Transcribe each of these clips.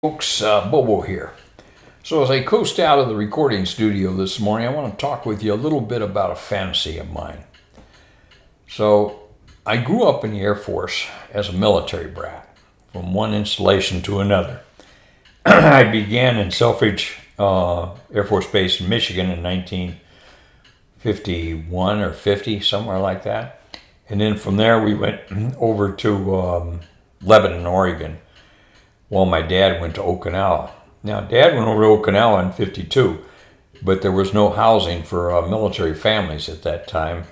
Folks, Bobo here. So as I coast out of the recording studio this morning, I want to talk with you a little bit about a fantasy of mine. So I grew up in the Air Force as a military brat, from one installation to another. I began in Selfridge Air Force Base in Michigan in 1951 or 50, somewhere like that. And then from there we went over to Lebanon, Oregon, while my dad went to Okinawa. Now, Dad went over to Okinawa in 52, but there was no housing for military families at that time.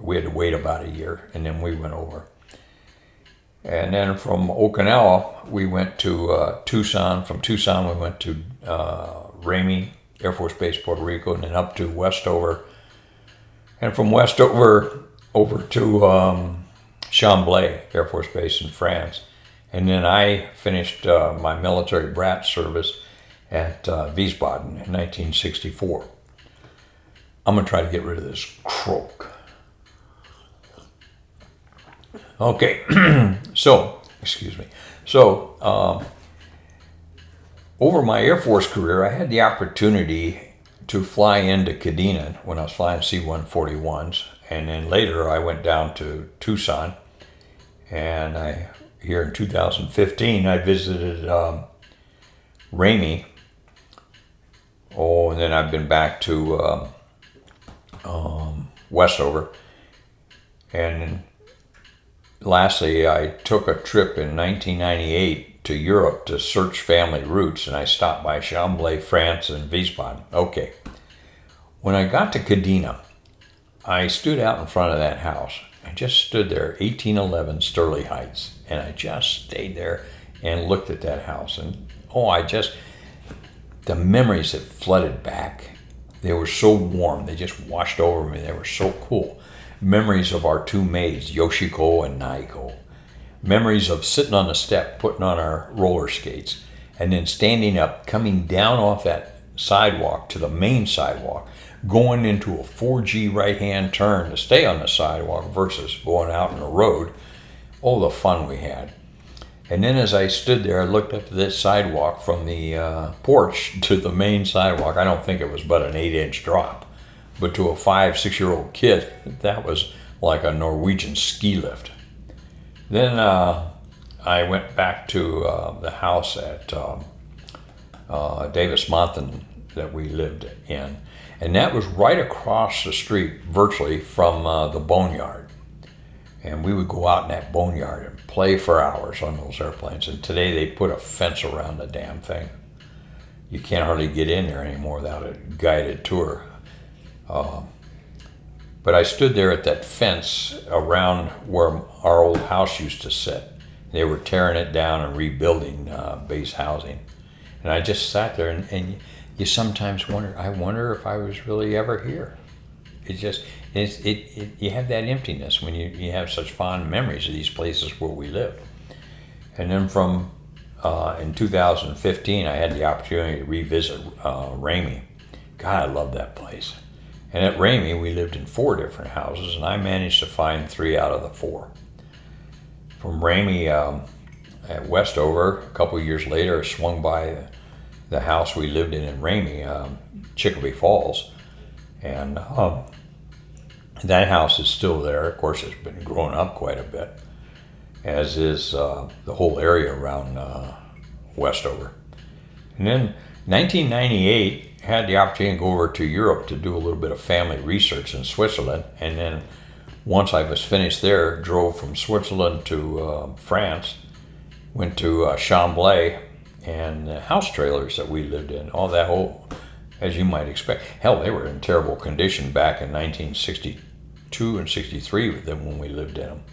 We had to wait about a year, and then we went over. And then from Okinawa, we went to Tucson. From Tucson, we went to Ramey Air Force Base, Puerto Rico, and then up to Westover. And from Westover over to Chambly Air Force Base in France. And then I finished my military brat service at Wiesbaden in 1964. I'm going to try to get rid of this croak. Okay, excuse me. Over my Air Force career, I had the opportunity to fly into Kadena when I was flying C-141s. And then later I went down to Tucson, and here in 2015, I visited Ramey. And then I've been back to Westover. And lastly, I took a trip in 1998 to Europe to search family roots, and I stopped by Chambly, France, and Wiesbaden. Okay. When I got to Kadena, I stood out in front of that house. I just stood there, 1811 Sturley Heights, and I just stayed there and looked at that house. And the memories that flooded back, they were so warm. They just washed over me. They were so cool. Memories of our two maids, Yoshiko and Naiko. Memories of sitting on the step, putting on our roller skates, and then standing up, coming down off that sidewalk to the main sidewalk, going into a 4G right-hand turn to stay on the sidewalk versus going out on the road. Oh, the fun we had. And then as I stood there, I looked up to this sidewalk from the porch to the main sidewalk. I don't think it was but an 8-inch drop. But to a 5-6-year-old kid, that was like a Norwegian ski lift. Then I went back to the house at Davis Mountain that we lived in. And that was right across the street, virtually, from the boneyard. And we would go out in that boneyard and play for hours on those airplanes. And today they put a fence around the damn thing. You can't hardly get in there anymore without a guided tour. But I stood there at that fence around where our old house used to sit. They were tearing it down and rebuilding base housing. And I just sat there and you sometimes wonder, I wonder if I was really ever here. You have that emptiness when you have such fond memories of these places where we lived. And then in 2015, I had the opportunity to revisit Ramey. God, I love that place. And at Ramey, we lived in 4 different houses, and I managed to find 3 out of the 4. From Ramey at Westover, a couple of years later, I swung by the house we lived in Ramey, Chicopee Falls, and that house is still there. Of course, it's been growing up quite a bit, as is the whole area around Westover. And then 1998, had the opportunity to go over to Europe to do a little bit of family research in Switzerland, and then once I was finished there, drove from Switzerland to France, went to Chambly, and the house trailers that we lived in, all that whole, as you might expect. Hell, they were in terrible condition back in 1962 and 63 when we lived in them.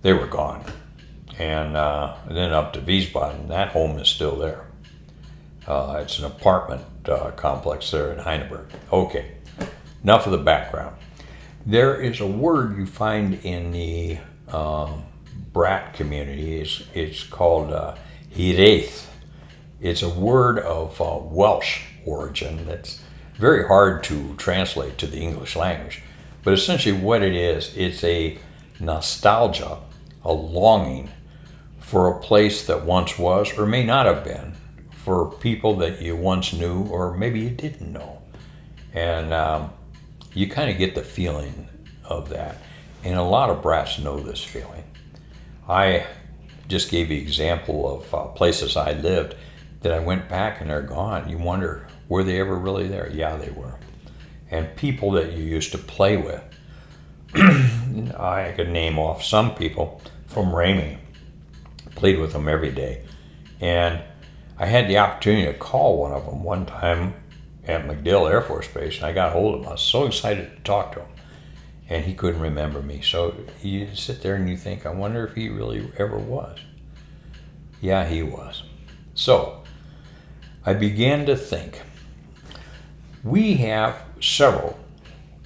They were gone. And then up to Wiesbaden, that home is still there. It's an apartment complex there in Heineberg. Okay, enough of the background. There is a word you find in the brat community. It's called Hiraeth. It's a word of Welsh origin that's very hard to translate to the English language. But essentially what it is, it's a nostalgia, a longing for a place that once was or may not have been, for people that you once knew or maybe you didn't know. And you kind of get the feeling of that. And a lot of brats know this feeling. I just gave you an example of places I lived that I went back and they're gone. You wonder, were they ever really there? Yeah, they were. And people that you used to play with. I could name off some people from Ramey. Played with them every day. And I had the opportunity to call one of them one time at MacDill Air Force Base, and I got hold of him. I was so excited to talk to him. And he couldn't remember me. So you sit there and you think, I wonder if he really ever was. Yeah, he was. So I began to think, we have several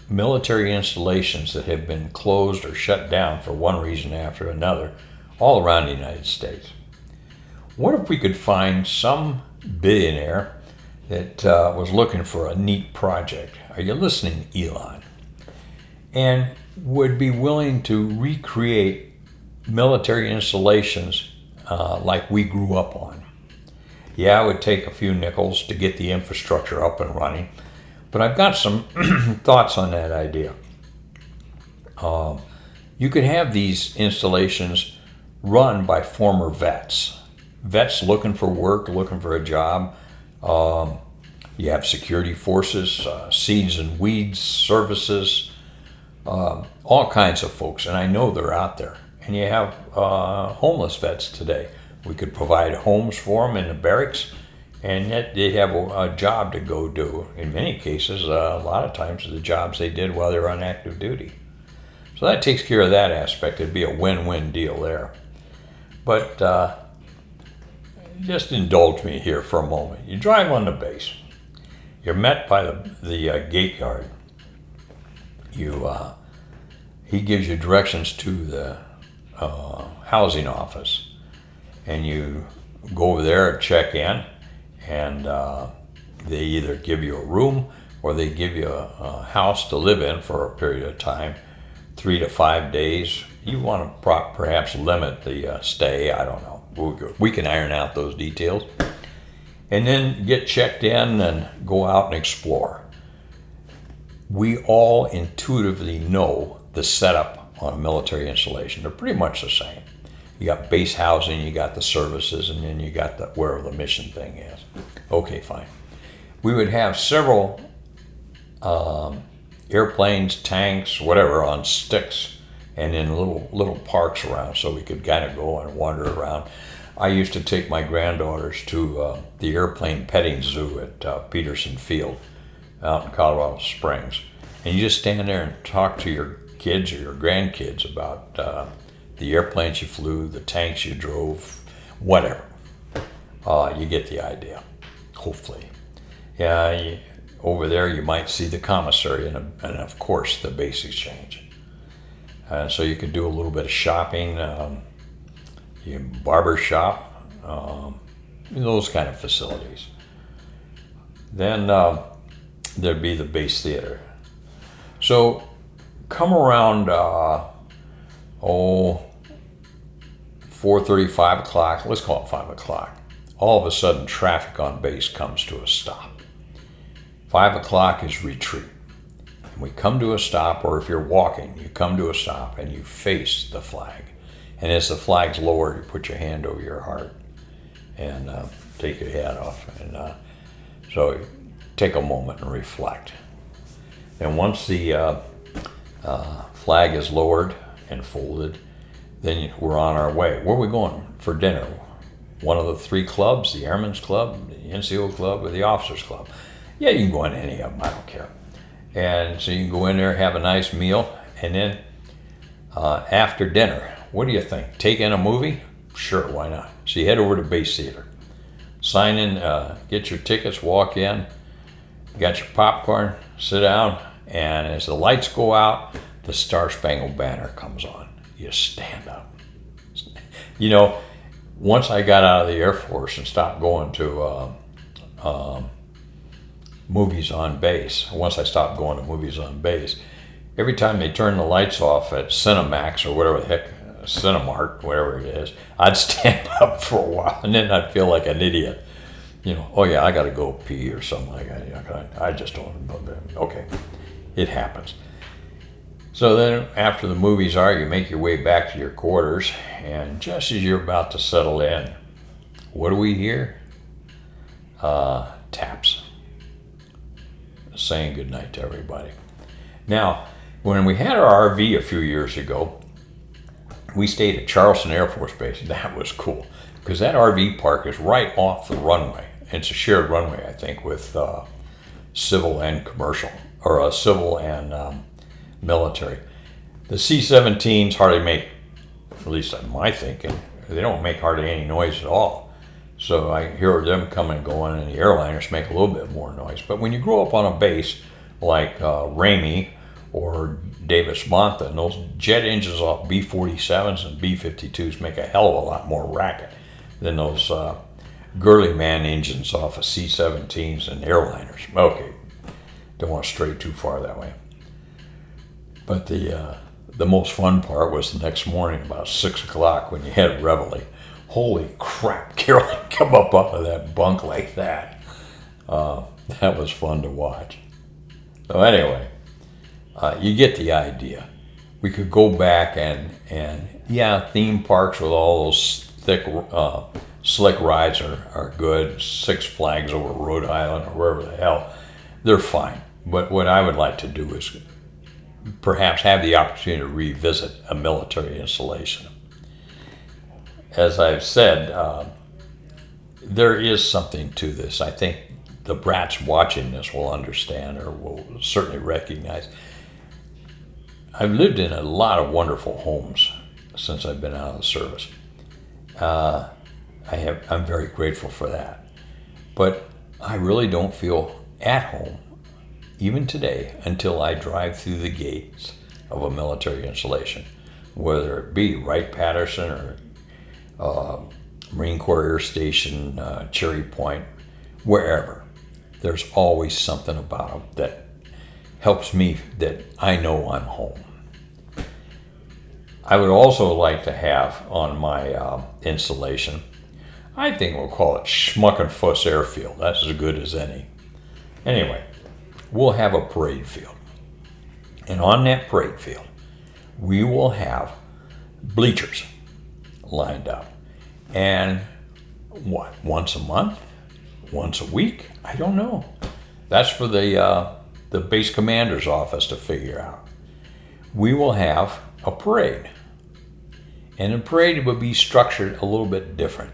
military installations that have been closed or shut down for one reason after another all around the United States. What if we could find some billionaire that was looking for a neat project? Are you listening, Elon? And would be willing to recreate military installations like we grew up on. Yeah, it would take a few nickels to get the infrastructure up and running, but I've got some thoughts on that idea. You could have these installations run by former vets looking for work, looking for a job. You have security forces, seeds and weeds services, all kinds of folks, and I know they're out there. And you have homeless vets today. We could provide homes for them in the barracks, and yet they have a job to go do. In many cases, a lot of times, the jobs they did while they were on active duty. So that takes care of that aspect. It'd be a win-win deal there. But just indulge me here for a moment. You drive on the base. You're met by the gate guard. He gives you directions to the housing office, and you go over there and check in, and they either give you a room or they give you a house to live in for a period of time, 3 to 5 days. You want to perhaps limit the stay. I don't know. We can iron out those details, and then get checked in and go out and explore. We all intuitively know the setup on a military installation. They're pretty much the same. You got base housing, you got the services, and then you got where the mission thing is. Okay, fine. We would have several airplanes, tanks, whatever, on sticks, and in little parks around, so we could kind of go and wander around. I used to take my granddaughters to the airplane petting zoo at Peterson Field out in Colorado Springs. And you just stand there and talk to your kids or your grandkids about the airplanes you flew, the tanks you drove, whatever. You get the idea, hopefully. Yeah, over there you might see the commissary and of course the base exchange. So you could do a little bit of shopping, barber shop, those kind of facilities. Then there'd be the base theater. So come around 4:30, 5 o'clock, let's call it 5 o'clock. All of a sudden traffic on base comes to a stop. 5 o'clock is retreat. And we come to a stop, or if you're walking, you come to a stop and you face the flag. And as the flag's lowered, you put your hand over your heart and take your hat off. And so take a moment and reflect. And once the flag is lowered and folded, then we're on our way. Where are we going for dinner? One of the 3 clubs, the Airmen's Club, the NCO Club, or the Officers Club. Yeah, you can go in any of them, I don't care. And so you can go in there, have a nice meal, and then after dinner, what do you think? Take in a movie? Sure, why not? So you head over to base theater. Sign in, get your tickets, walk in, got your popcorn, sit down, and as the lights go out, the Star Spangled Banner comes on. You stand up. You know, once I got out of the Air Force and stopped going to movies on base, once I stopped going to movies on base, every time they turned the lights off at Cinemax or whatever the heck Cinemark, whatever it is, I'd stand up for a while, and then I'd feel like an idiot. Oh yeah, I got to go pee or something like that. I just don't. Okay, it happens. So then, after the movies are, you make your way back to your quarters, and just as you're about to settle in, what do we hear? Taps, saying goodnight to everybody. Now, when we had our RV a few years ago, we stayed at Charleston Air Force Base. That was cool because that RV park is right off the runway. It's a shared runway, I think, with civil and commercial, or civil and military. The C-17s hardly make, at least in my thinking, they don't make hardly any noise at all. So I hear them coming and going, and the airliners make a little bit more noise. But when you grow up on a base like Ramey or Davis-Monthan, those jet engines off B-47s and B-52s make a hell of a lot more racket than those Gurley man engines off of C-17s and airliners. Okay, don't want to stray too far that way. But the most fun part was the next morning about 6 o'clock when you had reveille. Holy crap, Carolyn, come up out of that bunk like that. That was fun to watch. So anyway, you get the idea. We could go back and yeah, theme parks with all those thick, slick rides are good. Six Flags over Rhode Island or wherever the hell, they're fine. But what I would like to do is perhaps have the opportunity to revisit a military installation. As I've said, there is something to this. I think the brats watching this will understand or will certainly recognize. I've lived in a lot of wonderful homes since I've been out of the service. I'm very grateful for that. But I really don't feel at home, even today, until I drive through the gates of a military installation, whether it be Wright-Patterson or Marine Corps Air Station, Cherry Point, wherever. There's always something about them that helps me, that I know I'm home. I would also like to have on my installation, I think we'll call it Schmuckenfuss Airfield. That's as good as any. Anyway, we'll have a parade field. And on that parade field, we will have bleachers lined up. And once a month? Once a week? I don't know. That's for the base commander's office to figure out. We will have a parade. And the parade will be structured a little bit different.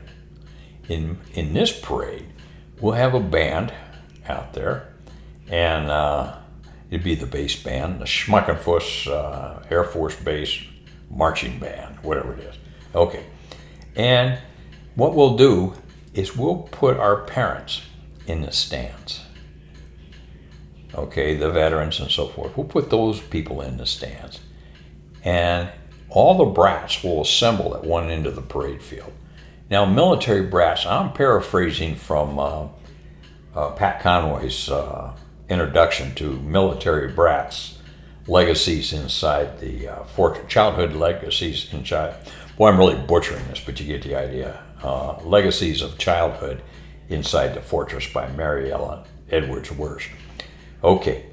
In this parade, we'll have a band out there, and it'd be the base band, the Schmuckenfuss Air Force Base Marching Band, whatever it is. Okay. And what we'll do is we'll put our parents in the stands. Okay, the veterans and so forth. We'll put those people in the stands. And all the brats will assemble at one end of the parade field. Now, military brats, I'm paraphrasing from Pat Conway's introduction to Military Brats, Legacies Inside the Fortress, Childhood Legacies in Child. Boy, I'm really butchering this, but you get the idea. Legacies of Childhood Inside the Fortress by Mary Ellen Edwards Worst. Okay,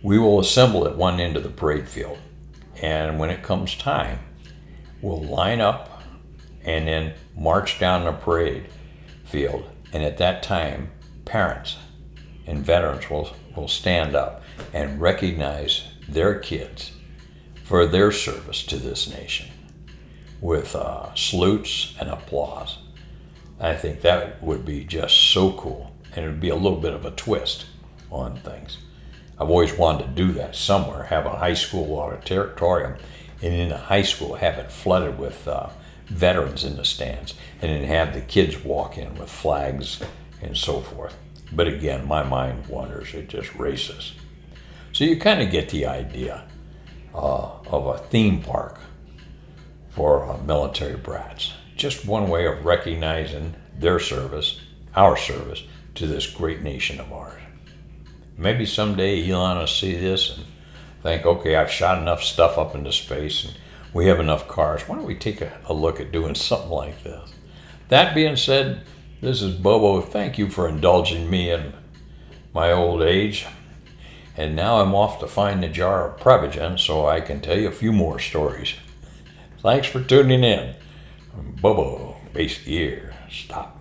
we will assemble at one end of the parade field, and when it comes time, we'll line up and then march down the parade field, and at that time, parents and veterans will stand up and recognize their kids for their service to this nation with salutes and applause. I think that would be just so cool, and it would be a little bit of a twist on things. I've always wanted to do that somewhere, have a high school auditorium, and in a high school have it flooded with veterans in the stands, and then have the kids walk in with flags and so forth. But again, my mind wanders, it just races. So you kind of get the idea of a theme park for military brats. Just one way of recognizing their service, our service, to this great nation of ours. Maybe someday Elon will see this and think, okay, I've shot enough stuff up into space, and We have enough cars. Why don't we take a look at doing something like this? That being said, this is Bobo. Thank you for indulging me in my old age. And now I'm off to find the jar of Prevagen so I can tell you a few more stories. Thanks for tuning in. Bobo, base gear, stop.